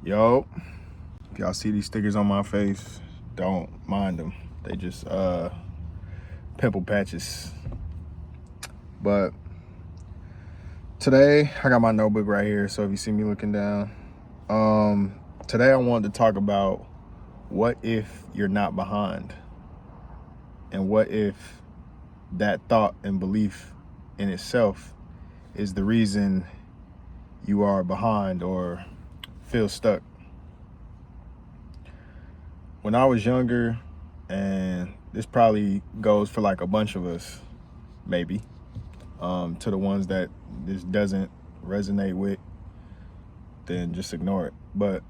Yo, if y'all see these stickers on my face, don't mind them. They just pimple patches. But today I got my notebook right here, so if you see me looking down, today I wanted to talk about what if you're not behind, and what if that thought and belief in itself is the reason you are behind or feel stuck. When I was younger, and this probably goes for like a bunch of us, maybe, to the ones that this doesn't resonate with, then just ignore it. But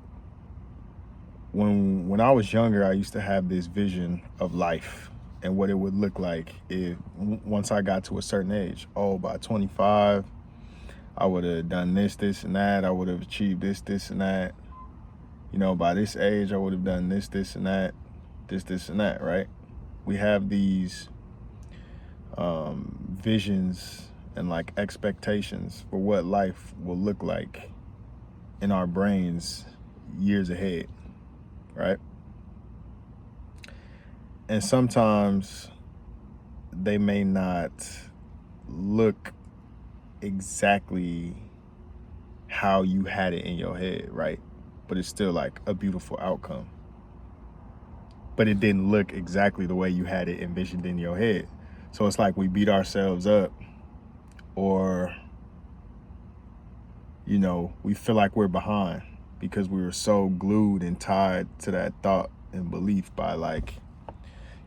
when I was younger, I used to have this vision of life and what it would look like if once I got to a certain age. Oh, by 25, I would have done this, and that. I would have achieved this, and that. You know, by this age, I would have done this, and that, this, and that, right? We have these visions and like expectations for what life will look like in our brains years ahead, right? And sometimes they may not look exactly how you had it in your head, right? But it's still like a beautiful outcome. But it didn't look exactly the way you had it envisioned in your head. So it's like we beat ourselves up, or, you know, we feel like we're behind because we were so glued and tied to that thought and belief by like,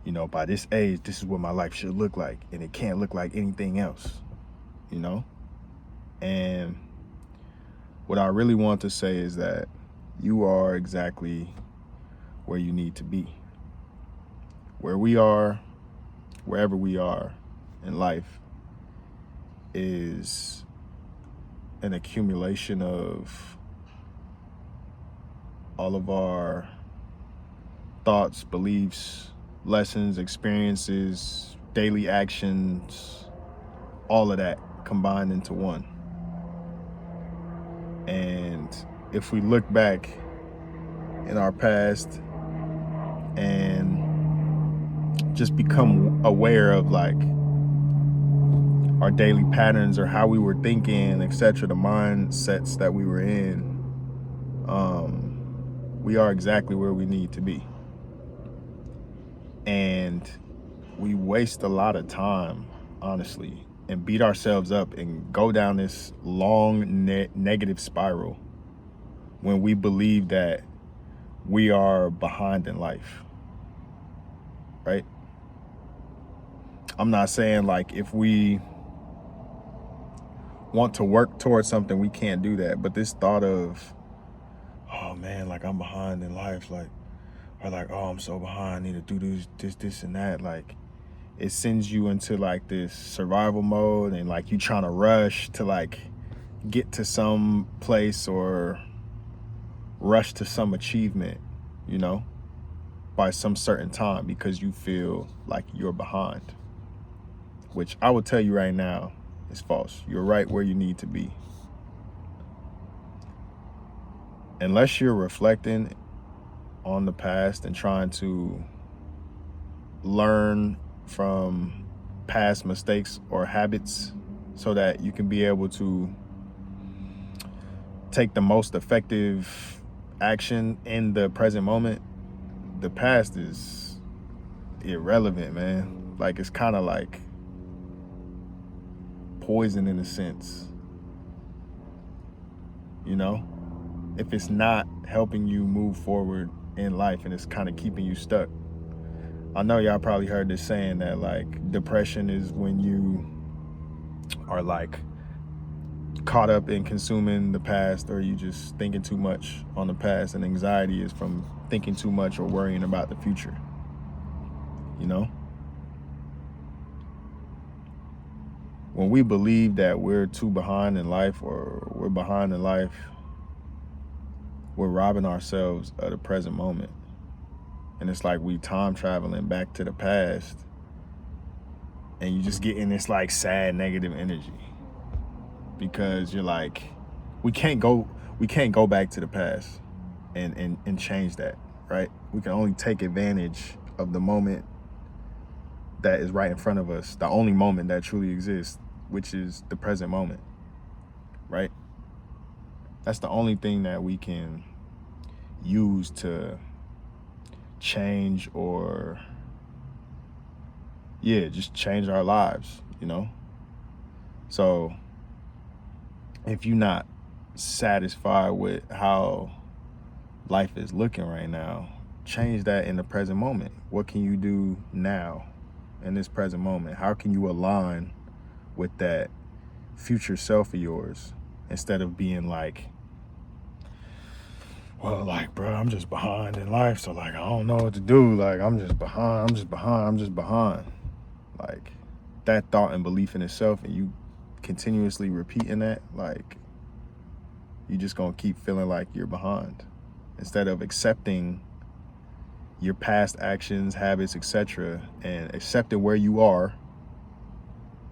you know, by this age, this is what my life should look like, and it can't look like anything else, you know? And what I really want to say is that you are exactly where you need to be. Where we are, wherever we are in life, is an accumulation of all of our thoughts, beliefs, lessons, experiences, daily actions, all of that combined into one. And if we look back in our past and just become aware of like our daily patterns or how we were thinking, etc., the mindsets that we were in, we are exactly where we need to be. And we waste a lot of time, honestly, and beat ourselves up and go down this long negative spiral when we believe that we are behind in life, right? I'm not saying like if we want to work towards something, we can't do that. But this thought of, oh man, like I'm behind in life, like, or like, oh, I'm so behind, I need to do this, and that, like, it sends you into like this survival mode, and like you trying to rush to like get to some place or rush to some achievement, you know, by some certain time because you feel like you're behind, which I will tell you right now is false. You're right where you need to be. Unless you're reflecting on the past and trying to learn from past mistakes or habits so that you can be able to take the most effective action in the present moment, the past is irrelevant, man. Like, it's kind of like poison in a sense, you know? If it's not helping you move forward in life and it's kind of keeping you stuck. I know y'all probably heard this saying that like depression is when you are like caught up in consuming the past, or you just thinking too much on the past, and anxiety is from thinking too much or worrying about the future, you know? When we believe that we're too behind in life or we're behind in life, we're robbing ourselves of the present moment. And it's like we time traveling back to the past, and you just get in this like sad negative energy because you're like, we can't go back to the past. and change that, right? We can only take advantage of the moment that is right in front of us, the only moment that truly exists, which is the present moment, right? That's the only thing that we can use to change or, just change our lives, So if you're not satisfied with how life is looking right now, change that in the present moment. What can you do now in this present moment? How can you align with that future self of yours instead of being like, well, like, bro, I'm just behind in life, so like I don't know what to do. Like I'm just behind. Like that thought and belief in itself, and you continuously repeating that, like you just gonna keep feeling like you're behind instead of accepting your past actions, habits, etc., and accepting where you are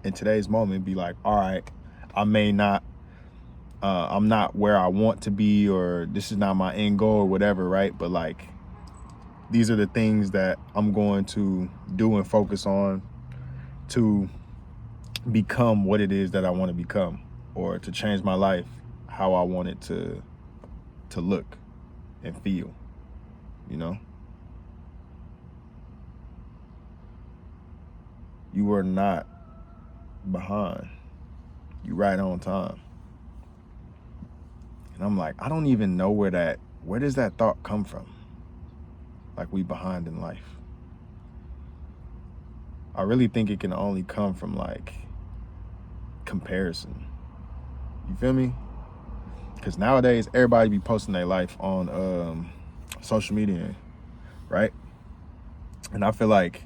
in today's moment. Be like, all right, I'm not where I want to be, or this is not my end goal or whatever, right? But like, these are the things that I'm going to do and focus on to become what it is that I want to become, or to change my life how I want it to look and feel, You are not behind. You right on time. And I'm like, I don't even know where does that thought come from? Like we behind in life. I really think it can only come from like comparison. You feel me? Because nowadays everybody be posting their life on social media, right? And I feel like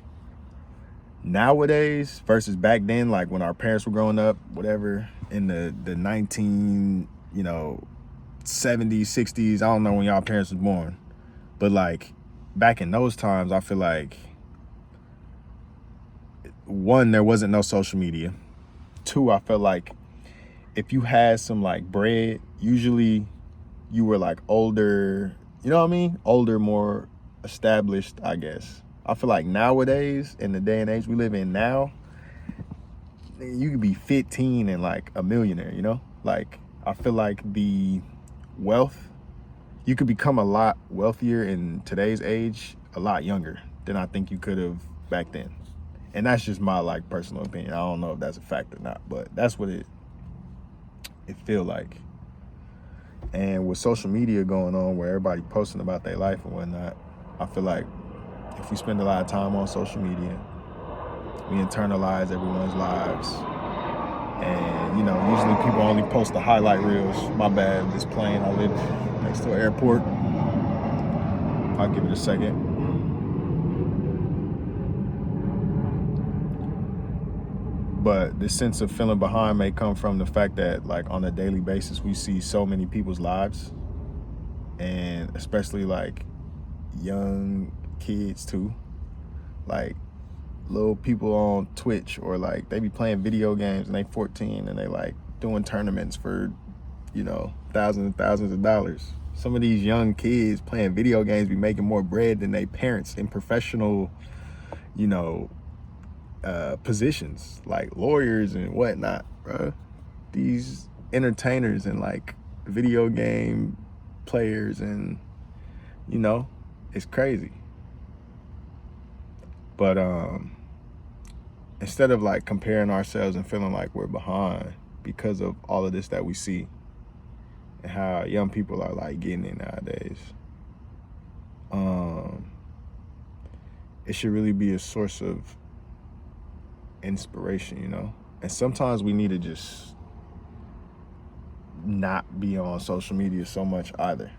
nowadays versus back then, like when our parents were growing up, whatever, in the 19, 70s, 60s, I don't know when y'all parents was born, but like back in those times, I feel like, one, there wasn't no social media. Two, I felt like if you had some like bread, usually you were like older, older, more established, I guess. I feel like nowadays, in the day and age we live in now, you could be 15 and like a millionaire, Like, I feel like the wealth, you could become a lot wealthier in today's age a lot younger than I think you could have back then. And that's just my like personal opinion. I don't know if that's a fact or not, but that's what it feel like. And with social media going on, where everybody posting about their life and whatnot, I feel like if we spend a lot of time on social media, we internalize everyone's lives. And, usually people only post the highlight reels. My bad, this plane, I live next to an airport. I'll give it a second. But this sense of feeling behind may come from the fact that, like, on a daily basis, we see so many people's lives, and especially like young kids too, like little people on Twitch, or like they be playing video games and they 14 and they like doing tournaments for, thousands and thousands of dollars. Some of these young kids playing video games be making more bread than their parents in professional, positions like lawyers and whatnot, bro. These entertainers and like video game players, and it's crazy. But instead of like comparing ourselves and feeling like we're behind because of all of this that we see and how young people are like getting it nowadays, it should really be a source of inspiration, And sometimes we need to just not be on social media so much either,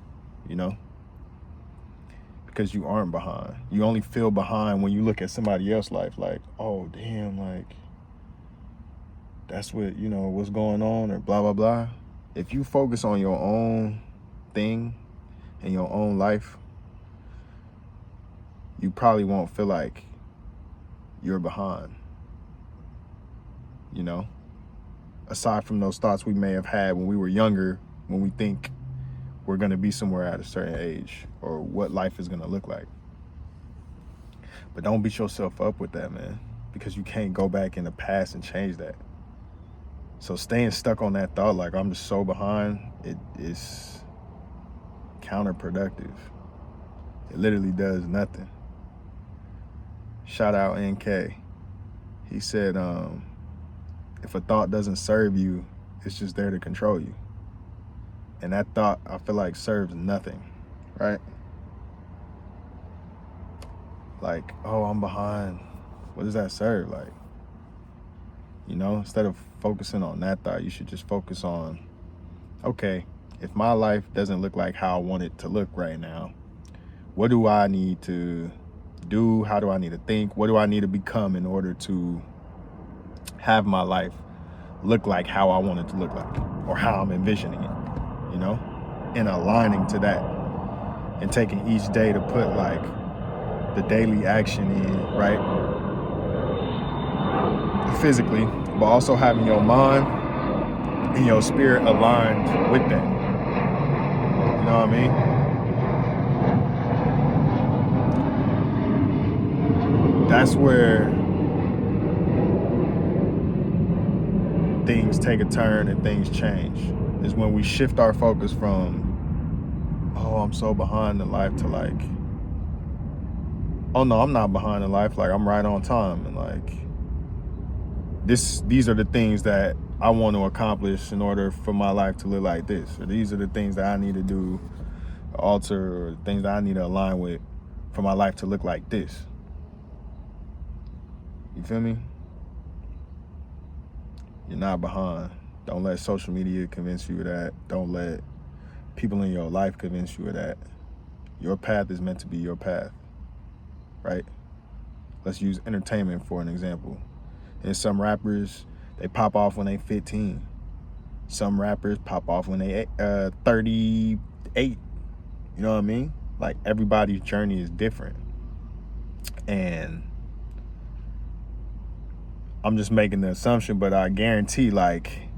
because you aren't behind. You only feel behind when you look at somebody else's life, like, oh damn, like that's what, what's going on, or blah blah blah. If you focus on your own thing and your own life, you probably won't feel like you're behind. Aside from those thoughts we may have had when we were younger, when we think we're going to be somewhere at a certain age or what life is going to look like. But don't beat yourself up with that, man, because you can't go back in the past and change that. So staying stuck on that thought, like I'm just so behind, it is counterproductive. It literally does nothing. Shout out NK. He said, if a thought doesn't serve you, it's just there to control you. And that thought, I feel like, serves nothing, right? Like, oh, I'm behind. What does that serve? Like, you know, instead of focusing on that thought, you should just focus on, okay, if my life doesn't look like how I want it to look right now, what do I need to do? How do I need to think? What do I need to become in order to have my life look like how I want it to look like, or how I'm envisioning it, you know, and aligning to that and taking each day to put like the daily action in, right? Physically, but also having your mind and your spirit aligned with that. You know what I mean? That's where things take a turn and things change, is when we shift our focus from, oh, I'm so behind in life, to like, oh no, I'm not behind in life, like I'm right on time, and like these are the things that I want to accomplish in order for my life to look like this, or these are the things that I need to do, alter, or things that I need to align with for my life to look like this. You feel me? You're not behind. Don't let social media convince you of that. Don't let people in your life convince you of that. Your path is meant to be your path, right? Let's use entertainment for an example. And some rappers, they pop off when they 15. Some rappers pop off when they 38. You know what I mean? Like, everybody's journey is different. And I'm just making the assumption, but I guarantee, like,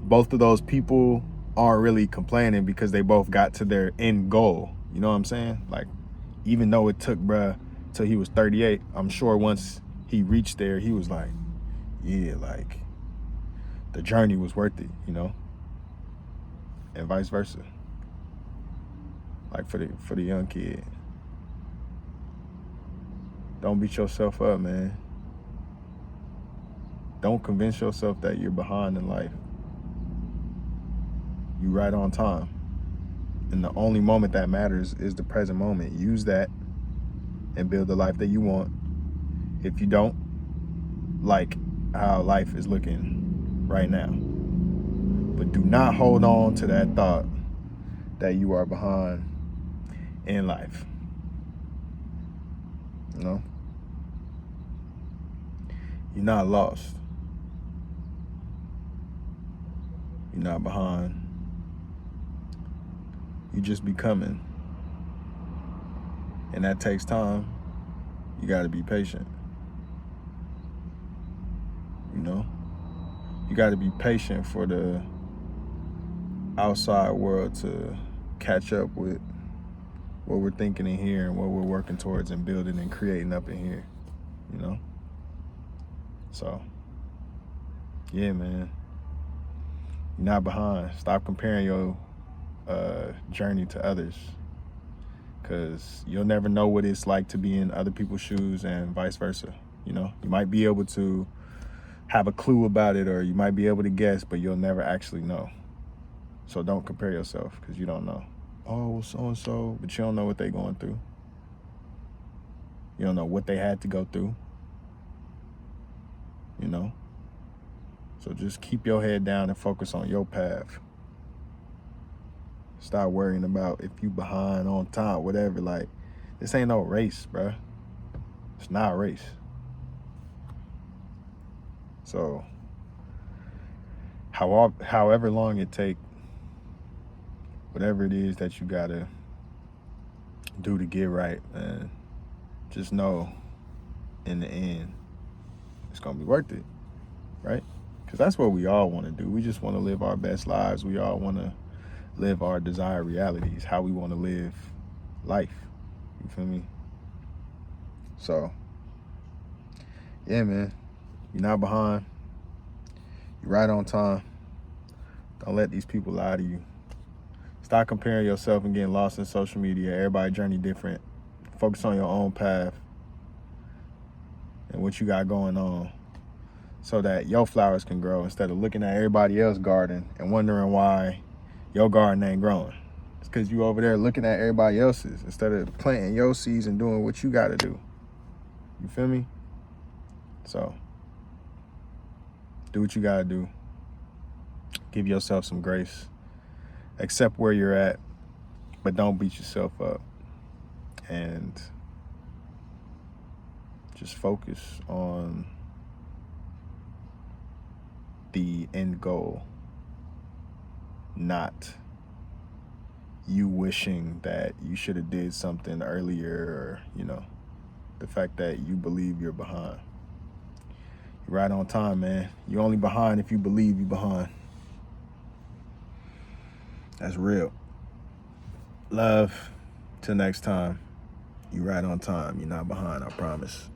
both of those people aren't really complaining because they both got to their end goal. You know what I'm saying? Like, even though it took bruh till he was 38, I'm sure once he reached there, he was like, yeah, like, the journey was worth it, you know? And vice versa. Like, for the young kid. Don't beat yourself up, man. Don't convince yourself that you're behind in life. You right on time. And the only moment that matters is the present moment. Use that and build the life that you want. If you don't like how life is looking right now, but do not hold on to that thought that you are behind in life. You know? You're not lost. You're not behind. You just becoming. And that takes time. You got to be patient. You know? You got to be patient for the outside world to catch up with what we're thinking in here and what we're working towards and building and creating up in here, you know? So, yeah, man. You're not behind. Stop comparing your journey to others, because you'll never know what it's like to be in other people's shoes and vice versa. You know, you might be able to have a clue about it, or you might be able to guess, but you'll never actually know. So don't compare yourself, because you don't know. Oh, well, so-and-so, but you don't know what they're going through. You don't know what they had to go through, you know? So just keep your head down and focus on your path. Stop worrying about if you behind, on time, whatever. Like, this ain't no race, bruh. It's not a race. So, however long it take, whatever it is that you gotta do to get right, man, just know in the end, it's gonna be worth it, right? Because that's what we all want to do. We just want to live our best lives. We all want to live our desired realities, how we want to live life. You feel me? So, yeah, man, you're not behind. You're right on time. Don't let these people lie to you. Stop comparing yourself and getting lost in social media. Everybody's journey different. Focus on your own path and what you got going on so that your flowers can grow instead of looking at everybody else's garden and wondering why your garden ain't growing. It's because you over there looking at everybody else's instead of planting your seeds and doing what you got to do. You feel me? So, do what you got to do. Give yourself some grace. Accept where you're at, but don't beat yourself up. And just focus on the end goal, not you wishing that you should have did something earlier, or, you know, the fact that you believe you're behind. You're right on time, man. You're only behind if you believe you're behind. That's real. Love. Till next time. You're right on time. You're not behind, I promise.